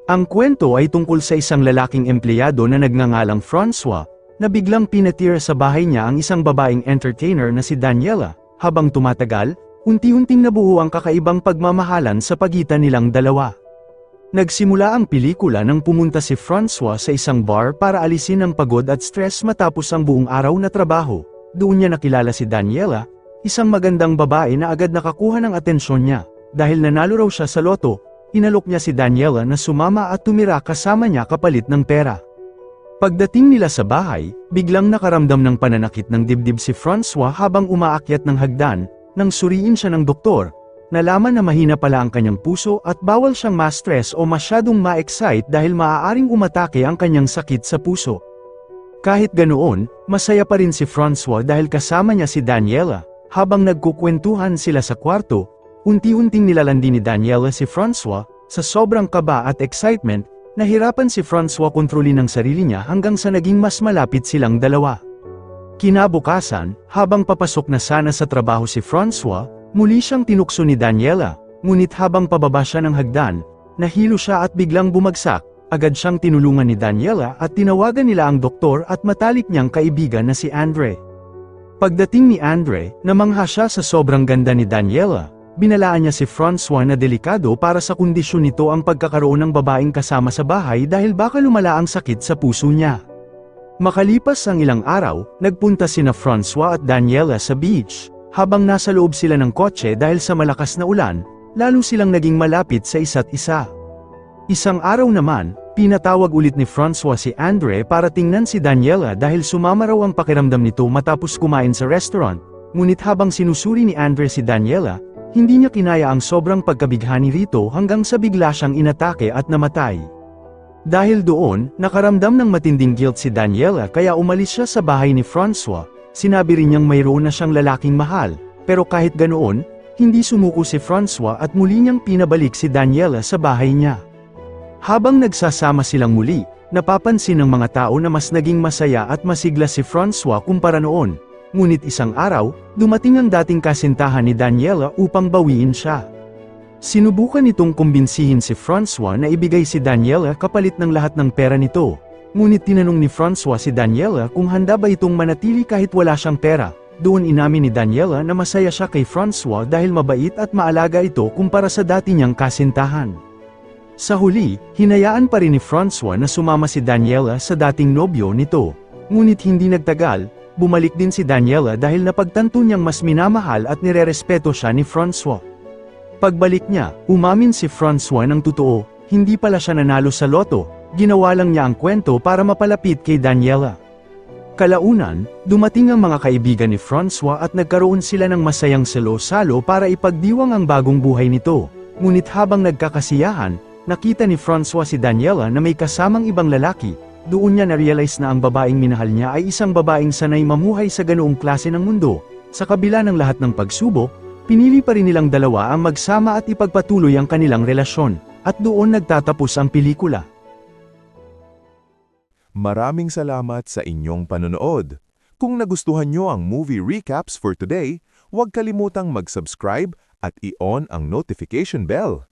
Ang kwento ay tungkol sa isang lalaking empleyado na nagngangalang Francois, na biglang pinatira sa bahay niya ang isang babaeng entertainer na si Daniela. Habang tumatagal, unti-unting nabuo ang kakaibang pagmamahalan sa pagitan nilang dalawa. Nagsimula ang pelikula nang pumunta si Francois sa isang bar para alisin ang pagod at stress matapos ang buong araw na trabaho. Doon niya nakilala si Daniela, isang magandang babae na agad nakakuha ng atensyon niya. Dahil nanalo raw siya sa loto, inalok niya si Daniela na sumama at tumira kasama niya kapalit ng pera. Pagdating nila sa bahay, biglang nakaramdam ng pananakit ng dibdib si Francois habang umaakyat ng hagdan. Nang suriin siya ng doktor, nalaman na mahina pala ang kanyang puso at bawal siyang ma-stress o masyadong ma-excite dahil maaaring umatake ang kanyang sakit sa puso. Kahit ganoon, masaya pa rin si Francois dahil kasama niya si Daniela. Habang nagkukwentuhan sila sa kwarto, unti-unting nilalandi ni Daniela si Francois. Sa sobrang kaba at excitement, nahirapan si Francois kontrolin ang sarili niya hanggang sa naging mas malapit silang dalawa. Kinabukasan, habang papasok na sana sa trabaho si Francois, muli siyang tinukso ni Daniela, ngunit habang pababa siya ng hagdan, nahilo siya at biglang bumagsak. Agad siyang tinulungan ni Daniela at tinawagan nila ang doktor at matalik niyang kaibigan na si Andre. Pagdating ni Andre, namangha siya sa sobrang ganda ni Daniela. Binalaan niya si Francois na delikado para sa kondisyon nito ang pagkakaroon ng babaeng kasama sa bahay dahil baka lumala ang sakit sa puso niya. Makalipas ang ilang araw, nagpunta sina Francois at Daniela sa beach. Habang nasa loob sila ng kotse dahil sa malakas na ulan, lalo silang naging malapit sa isa't isa. Isang araw naman, pinatawag ulit ni Francois si Andre para tingnan si Daniela dahil sumama raw ang pakiramdam nito matapos kumain sa restaurant. Ngunit habang sinusuri ni Andre si Daniela, hindi niya kinaya ang sobrang pagkabighani rito hanggang sa bigla siyang inatake at namatay. Dahil doon, nakaramdam ng matinding guilt si Daniela kaya umalis siya sa bahay ni Francois. Sinabi rin niyang mayroon na siyang lalaking mahal, pero kahit ganoon, hindi sumuko si Francois at muli niyang pinabalik si Daniela sa bahay niya. Habang nagsasama silang muli, napapansin ng mga tao na mas naging masaya at masigla si Francois kumpara noon. Ngunit isang araw, dumating ang dating kasintahan ni Daniela upang bawiin siya. Sinubukan nitong kumbinsihin si Francois na ibigay si Daniela kapalit ng lahat ng pera nito. Ngunit tinanong ni Francois si Daniela kung handa ba itong manatili kahit wala siyang pera. Doon inamin ni Daniela na masaya siya kay Francois dahil mabait at maalaga ito kumpara sa dati niyang kasintahan. Sa huli, hinayaan pa rin ni Francois na sumama si Daniela sa dating nobyo nito. Ngunit hindi nagtagal, bumalik din si Daniela dahil napagtanto niyang mas minamahal at nirerespeto siya ni Francois. Pagbalik niya, umamin si Francois ng totoo, hindi pala siya nanalo sa loto, ginawa lang niya ang kwento para mapalapit kay Daniela. Kalaunan, dumating ang mga kaibigan ni Francois at nagkaroon sila ng masayang salo-salo para ipagdiwang ang bagong buhay nito. Ngunit habang nagkakasiyahan, nakita ni Francois si Daniela na may kasamang ibang lalaki. Doon niya na-realize na ang babaeng minahal niya ay isang babaeng sanay mamuhay sa ganoong klase ng mundo. Sa kabila ng lahat ng pagsubok, pinili pa rin nilang dalawa ang magsama at ipagpatuloy ang kanilang relasyon. At doon nagtatapos ang pelikula. Maraming salamat sa inyong panonood. Kung nagustuhan nyo ang movie recaps for today, huwag kalimutang mag-subscribe at i-on ang notification bell.